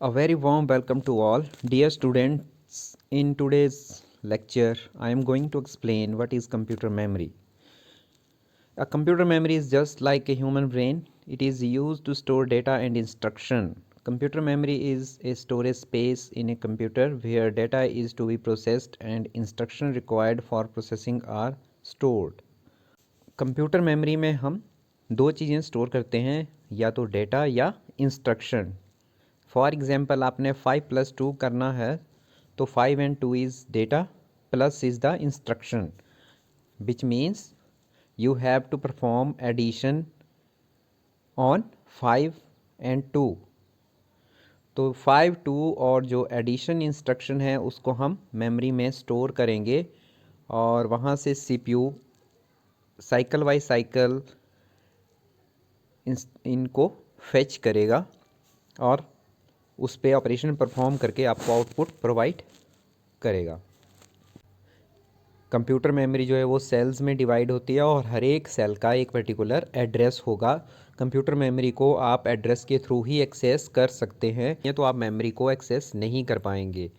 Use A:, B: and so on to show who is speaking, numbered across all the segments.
A: A very warm welcome to all. Dear students, in today's lecture, I am going to explain what is computer memory. A computer memory is just like a human brain. It is used to store data and instruction. Computer memory is a storage space in a computer where data is to be processed and instruction required for processing are stored. Computer memory में हम दो चीज़ें store करते हैं, या तो data या instruction. For example आपने 5+2 करना है तो 5 and 2 is data plus is the instruction, which means you have to perform addition on 5 and 2। तो 5 2 और जो एडिशन इंस्ट्रक्शन है उसको हम मेमोरी में स्टोर करेंगे और वहाँ से सीपीयू साइकिल बाई साइकिल इनको फेच करेगा और उस पर ऑपरेशन परफॉर्म करके आपको आउटपुट प्रोवाइड करेगा। कंप्यूटर मेमोरी जो है वो सेल्स में डिवाइड होती है और हर एक सेल का एक पर्टिकुलर एड्रेस होगा। कंप्यूटर मेमोरी को आप एड्रेस के थ्रू ही एक्सेस कर सकते हैं, या तो आप मेमोरी को एक्सेस नहीं कर पाएंगे।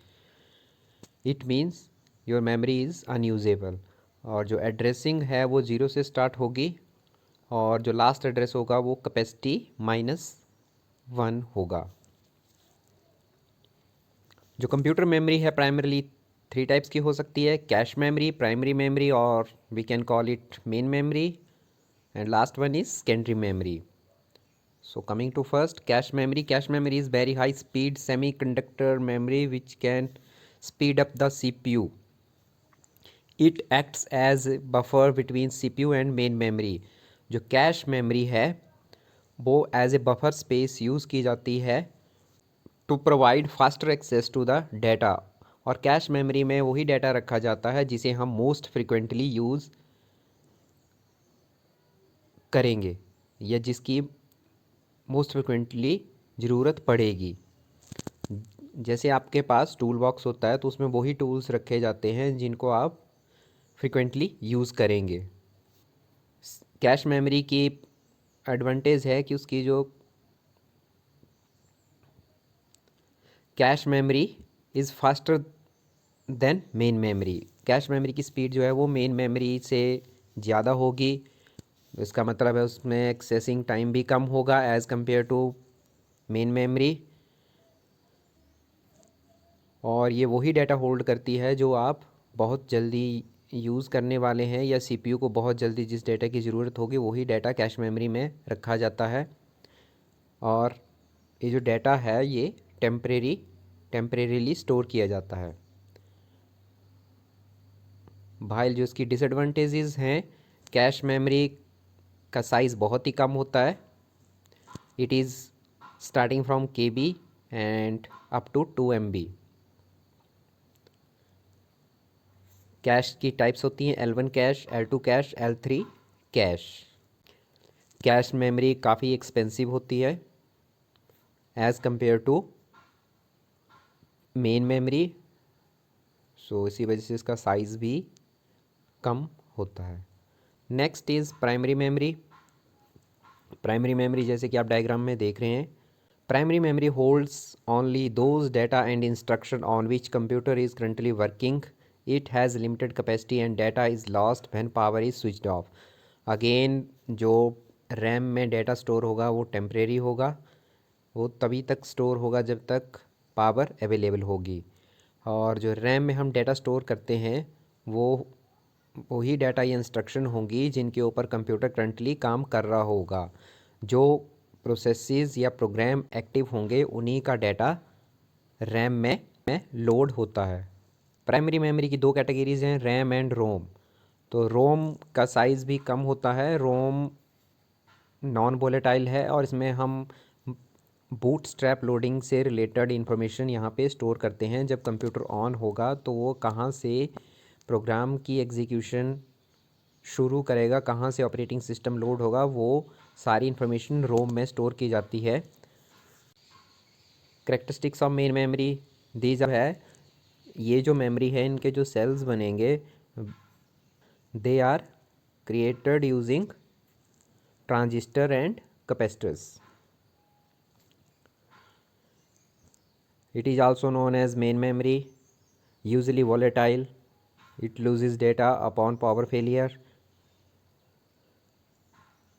A: It means your memory is unusable. और जो एड्रेसिंग है वो 0 से स्टार्ट होगी और जो लास्ट एड्रेस होगा वो कैपेसिटी -1 होगा। जो कंप्यूटर मेमोरी है प्राइमरली 3 टाइप्स की हो सकती है, कैश मेमोरी, प्राइमरी मेमोरी और we can call it main memory, and last one is secondary memory. So coming to first, cache memory. Cache memory is very high speed semiconductor memory which can speed up the CPU. It acts as a buffer between CPU and main memory. जो cache memory है वो as a buffer space use की जाती है to provide faster access to the data. और cache memory में वही data रखा जाता है जिसे हम मोस्ट फ्रिक्वेंटली यूज़ करेंगे या जिसकी मोस्ट फ्रिक्वेंटली ज़रूरत पड़ेगी। जैसे आपके पास टूल बॉक्स होता है तो उसमें वही टूल्स रखे जाते हैं जिनको आप फ्रिक्वेंटली यूज़ करेंगे। कैश मेमोरी की एडवांटेज है कि उसकी जो cache memory is faster than main memory. Cache memory की स्पीड जो है वो मेन मेमोरी से ज़्यादा होगी। इसका मतलब है उसमें एक्सेसिंग टाइम भी कम होगा as compare to main memory. और ये वही डाटा होल्ड करती है जो आप बहुत जल्दी यूज़ करने वाले हैं, या सीपीयू को बहुत जल्दी जिस डाटा की ज़रूरत होगी वही डाटा कैश मेमोरी में रखा जाता है। और ये जो डाटा है ये टेम्परेरीली स्टोर किया जाता है। भाई जो इसकी डिसएडवांटेजेस हैं, कैश मेमोरी का साइज़ बहुत ही कम होता है। It is starting from KB and up to 2 MB। Cache की टाइप्स होती हैं L1 cache, L2 cache, L3 cache. Cache memory काफ़ी एक्सपेंसिव होती है as compare to main memory, so इसी वजह से इसका साइज़ भी कम होता है। Next is primary memory. Primary memory जैसे कि आप डायग्राम में देख रहे हैं, primary memory holds only those data and instruction on which computer is currently working. It has limited capacity and data is lost when power is switched off. Again जो RAM में data store होगा वो temporary होगा, वो तभी तक store होगा जब तक पावर अवेलेबल होगी। और जो रैम में हम डाटा स्टोर करते हैं वो वही डाटा या इंस्ट्रक्शन होंगी जिनके ऊपर कंप्यूटर करंटली काम कर रहा होगा। जो प्रोसेसेस या प्रोग्राम एक्टिव होंगे उन्हीं का डाटा रैम में लोड होता है। प्राइमरी मेमोरी की दो कैटेगरीज हैं, रैम एंड रोम। तो रोम का साइज़ भी कम होता है। रोम नॉन वोलेटाइल है और इसमें हम बूटस्ट्रैप लोडिंग से रिलेटेड इन्फॉर्मेशन यहाँ पे स्टोर करते हैं। जब कंप्यूटर ऑन होगा तो वो कहाँ से प्रोग्राम की एग्जीक्यूशन शुरू करेगा, कहाँ से ऑपरेटिंग सिस्टम लोड होगा, वो सारी इन्फॉर्मेशन रोम में स्टोर की जाती है। Characteristics of main memory these है, ये जो मेमोरी है इनके जो सेल्स बनेंगे they are created using transistor and capacitors. It is also known as main memory, usually volatile. It loses data upon power failure.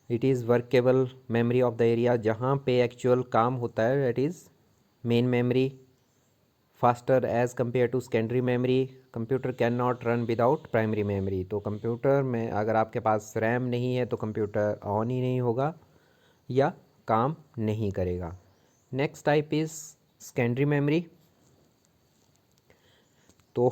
A: It is workable memory of the area जहाँ पे एक्चुअल काम होता है, that is main memory. Faster as compared to secondary memory. Computer can not run without primary memory. तो computer में अगर आपके पास RAM नहीं है तो कंप्यूटर ऑन ही नहीं होगा या काम नहीं करेगा. Next type is secondary memory. तो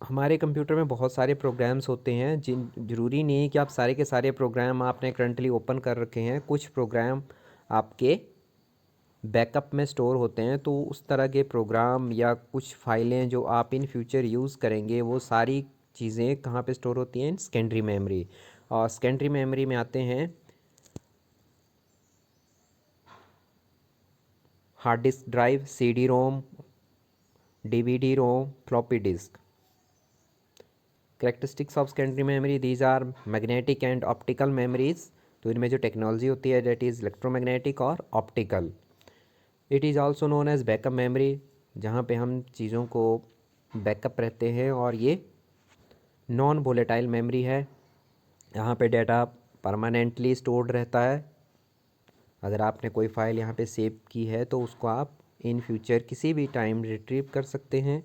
A: हमारे कंप्यूटर में बहुत सारे प्रोग्राम्स होते हैं जिन ज़रूरी नहीं है कि आप सारे के सारे प्रोग्राम आपने करंटली ओपन कर रखे हैं. कुछ प्रोग्राम आपके बैकअप में स्टोर होते हैं. तो उस तरह के प्रोग्राम या कुछ फाइलें जो आप इन फ्यूचर यूज़ करेंगे वो सारी चीज़ें कहाँ पे स्टोर होती हैं? Secondary memory. और सेकेंडरी मेमोरी में आते हैं hard disk drive, CD ROM, DVD ROM, floppy disk. Characteristics of secondary memory, these are magnetic and optical memories. तो इनमें जो टेक्नोलॉजी होती है डेट इज़ इलेक्ट्रोमैग्नेटिक और optical. It is also known as backup memory, जहाँ पे हम चीज़ों को बैकअप रहते हैं. और ये नॉन वोलेटाइल मेमोरी है, यहाँ पे डाटा परमानेंटली स्टोर्ड रहता है. अगर आपने कोई फ़ाइल यहाँ पे सेव की है तो उसको आप इन फ्यूचर किसी भी टाइम रिट्रीव कर सकते हैं.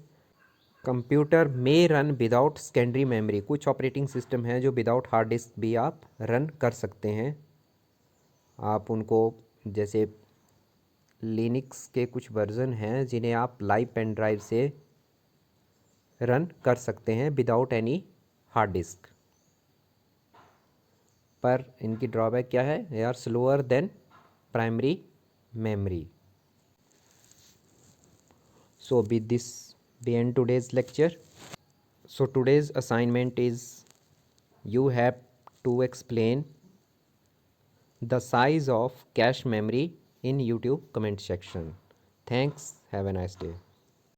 A: कंप्यूटर में रन विदाउट सेकेंडरी मेमोरी. कुछ ऑपरेटिंग सिस्टम हैं जो विदाउट हार्ड डिस्क भी आप रन कर सकते हैं. आप उनको जैसे लिनक्स के कुछ वर्जन हैं जिन्हें आप लाइव पेन ड्राइव से रन कर सकते हैं विदाउट एनी हार्ड डिस्क. पर इनकी ड्रॉबैक क्या है? They are slower than primary memory. So with this we end today's lecture. So today's assignment is you have to explain the size of cache memory in YouTube comment section. Thanks. Have a nice day.